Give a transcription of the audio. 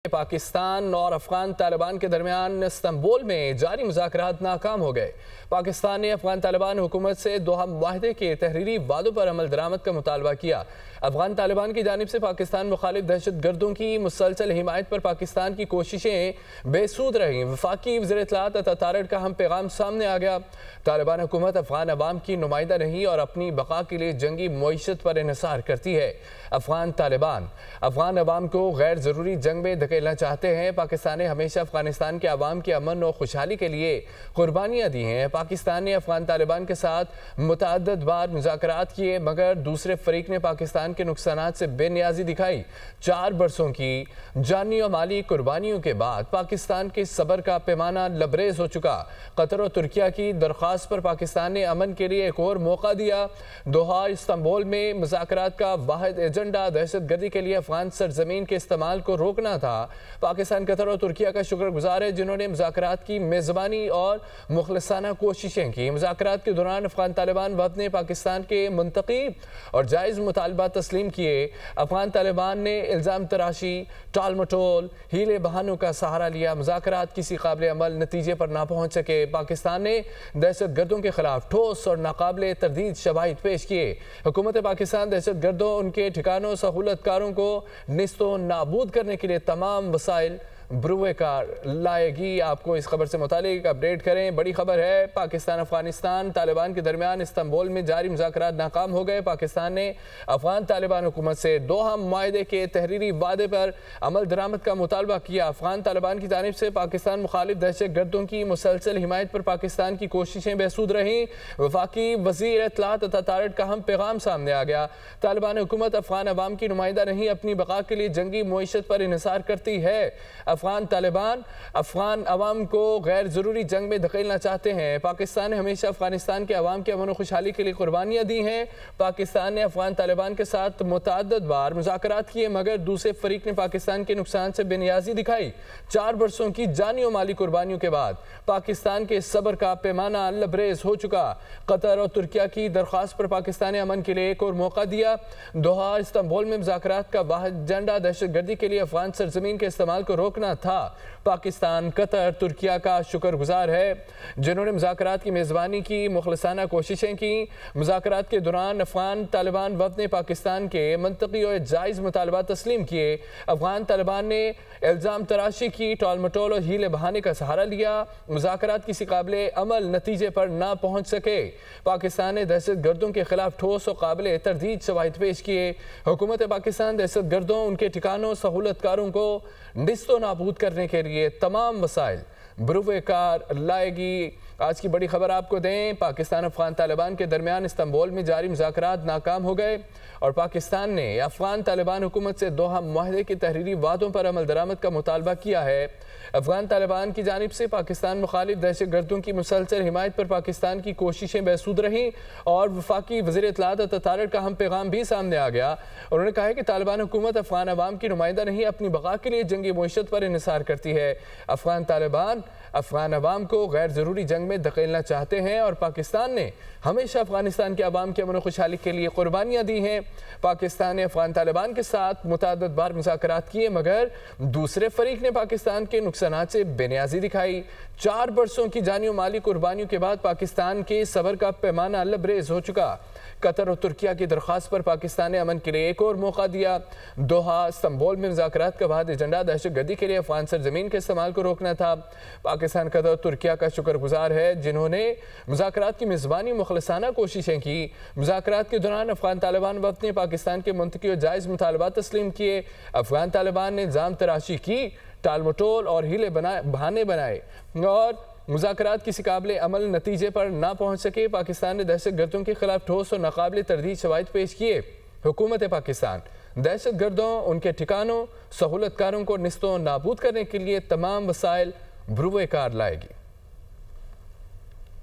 पाकिस्तान और अफगान तालिबान के दरमियान इस्तांबुल में जारी मुज़ाकरात नाकाम हो गए। पाकिस्तान ने अफगान तालिबान हुकूमत से दोहा मुआहदे के तहरीरी वादों पर अमल दरामद का मुतालबा किया। अफगान तालिबान की जानिब से पाकिस्तान मुखालिफ दहशत गर्दों की मुसलसल हिमायत पर पाकिस्तान की कोशिशें बेसूद रहीं। वफाकी वज़ीर इत्तलाआत अता तारड़ का हम पैगाम सामने आ गया। तालिबान हुकूमत अफगान अवाम की नुमाइंदा नहीं और अपनी बका के लिए जंगी मईशत पर इन्हिसार करती है। अफगान तालिबान अफगान अवाम को गैर ज़रूरी जंग में धकेलना चाहते हैं। पाकिस्तान ने हमेशा अफगानिस्तान के अवाम के अमन और खुशहाली के लिए कुर्बानियाँ दी हैं। पाकिस्तान ने अफगान तालिबान के साथ मुतअद्दिद बार मुज़ाकरात किए, मगर दूसरे फरीक ने पाकिस्तान के नुकसानात से बेनियाजी दिखाई। 4 बरसों की जानी और माली कुर्बानियों के बाद पाकिस्तान के सब्र का पैमाना लबरेज हो चुका। कतर और तुर्किया की दरख्वास्त पर पाकिस्तान ने अमन के लिए एक और मौका दिया। दोहा इस्तांबुल में मुज़ाकरात का वाहिद एजेंडा दहशत गर्दी के लिए अफगान सरजमीन के इस्तेमाल को रोकना था। पाकिस्तान, कतर और तुर्किया का शुक्रगुजार है जिन्होंने मुज़ाकरात की मेज़बानी और मुखलिसाना कोशिशें की। मुज़ाकरात के दौरान अफगान तालिबान वफ़द ने पाकिस्तान के मुंतकी और जायज़ मुतालबा तस्लीम किए। अफगान तालिबान ने इल्ज़ाम तराशी, टाल मटोल, हीले बहानों का सहारा लिया। मुज़ाकरात किसी काबिल अमल नतीजे पर ना पहुँच सके। पाकिस्तान ने दहशत गर्दों के खिलाफ ठोस और नाकाबिल तरदीद शवाहिद पेश किए। हुकूमत पाकिस्तान दहशत गर्दों, उनके ठिकानों, सहूलतकारों को निस्तो नाबूद करने के लिए तमाम वसाइल ब्रुए कार लाएगी। आपको इस खबर से मुतालिक अपडेट करें। बड़ी खबर है, पाकिस्तान अफगानिस्तान तालिबान के दरमियान इस्तांबुल में जारी मुज़ाकरात नाकाम हो गए। पाकिस्तान ने अफगान तालिबान हुकूमत से दोहा मुआहदे के तहरीरी वादे पर अमल दरामद का मुतालबा किया। अफगान तालिबान की जानिब से पाकिस्तान मुखालिफ दहशत गर्दों की मुसलसल हिमायत पर पाकिस्तान की कोशिशें बेसूद रहीं। वफाकी वज़ीर इत्तलाआत अता तारड़ का हम पैगाम सामने आ गया। तालिबान हुकूमत अफगान अवाम की नुमाइंदा नहीं, अपनी बका के लिए जंगी मईशत पर इन्हिसार करती है। अफगान तालिबान अफगान अवाम को गैर ज़रूरी जंग में धकेलना चाहते हैं। पाकिस्तान ने हमेशा अफगानिस्तान के अवाम के अमन और खुशहाली के लिए कुर्बानियाँ दी हैं। पाकिस्तान ने अफगान तालिबान के साथ मुतअद्दिद बार मुज़ाकरात किए, मगर दूसरे फरीक ने पाकिस्तान के नुकसान से बेनियाजी दिखाई। 4 बरसों की जानी और माली कुर्बानियों के बाद पाकिस्तान के सब्र का पैमाना लबरेज हो चुका। कतर और तुर्किया की दरख्वास्त पर पाकिस्तान ने अमन के लिए एक और मौका दिया। दोहा इस्तांबुल में मुज़ाकरात का वाहिद एजेंडा दहशत गर्दी के लिए अफगान सरजमीन के इस्तेमाल को रोकना था। पाकिस्तान, कतर, तुर्किया का शुक्रगुजार है जिन्होंने मुज़ाकरात की मेज़बानी की, मुखलिसाना कोशिशें की। मुज़ाकरात के दौरान अफगान तालिबान वफ़द ने पाकिस्तान के मंतकी और जायज़ मुतालबा तस्लीम किए। अफगान तालिबान ने इल्ज़ाम तराशी की, टाल मटोल और हीले बहाने का सहारा लिया। मुज़ाकरात किसी काबिल अमल नतीजे पर ना पहुँच सके। पाकिस्तान ने दहशत गर्दों के खिलाफ ठोस और काबिल तरदीद शवाहिद पेश किए। हुकूमत पाकिस्तान दहशत गर्दों, उनके ठिकानों, सहूलतकारों को निस्तो नाबूद करने के लिए तमाम वसाइल ब्रुए कार लाएगी। आज की बड़ी खबर आपको दें, पाकिस्तान अफगान तालिबान के दरमियान इस्तांबुल में जारी मुज़ाकरात नाकाम हो गए और पाकिस्तान ने अफगान तालिबान हुकूमत से दोहा मुआहदे के तहरीरी वादों पर अमल दरामद का मुतालबा किया है। अफगान तालिबान की जानिब से पाकिस्तान मुखालिफ दहशत गर्दों की मुसलसल हिमायत पर पाकिस्तान की कोशिशें बेसूद रहीं और वफाकी वज़ीर इत्तलाआत अता तारड़ का हम पैगाम भी सामने आ गया। उन्होंने कहा है कि तालिबान हुकूमत अफगान अवाम की नुमाइंदा नहीं, अपनी बका के लिए जंगी मईशत पर इन्हिसार करती है। अफगान तालिबान अफगान अवाम को गैर ज़रूरी जंग में धकेलना चाहते हैं और पाकिस्तान ने हमेशा अफगानिस्तान के अवाम की अमन और खुशहाली के लिए कुर्बानियाँ दी हैं। पाकिस्तान ने अफगान तालिबान के साथ मुतअद्दिद बार मुज़ाकरात किए, मगर दूसरे फरीक ने पाकिस्तान के नुकसानात से बेनियाजी दिखाई। 4 बरसों की जानी और माली कुर्बानियों के बाद पाकिस्तान के सब्र का पैमाना लबरेज हो चुका। कतर और तुर्किया की दरख्वास्त पर पाकिस्तान ने अमन के लिए एक और मौका दिया। दोहा इस्तांबुल में मुज़ाकरात का वाहिद एजेंडा दहशत गर्दी के लिए अफगान सरजमीन के इस्तेमाल को रोकना था। पाकिस्तान, कतर और तुर्किया का शुक्रगुजार है जिन्होंने मुज़ाकरात की मेज़बानी मुखलिसाना कोशिशें की। मुज़ाकरात के दौरान अफगान तालिबान वफ़द ने पाकिस्तान के मुंतकी और जायज़ मुतालबा तस्लीम किए। अफगान तालिबान ने इल्ज़ाम तराशी की, टाल मटोल और हीले बहाने बनाए और मुज़ाकरात किसी काबिल अमल नतीजे पर ना पहुँच सके। पाकिस्तान ने दहशत गर्दों के खिलाफ ठोस और नाकाबिल तरदीद शवाहिद पेश किए। हुकूमत पाकिस्तान दहशत गर्दों, उनके ठिकानों, सहूलतकारों को निस्तो नाबूद करने के लिए तमाम वसाइल ब्रुए कार लाएगी।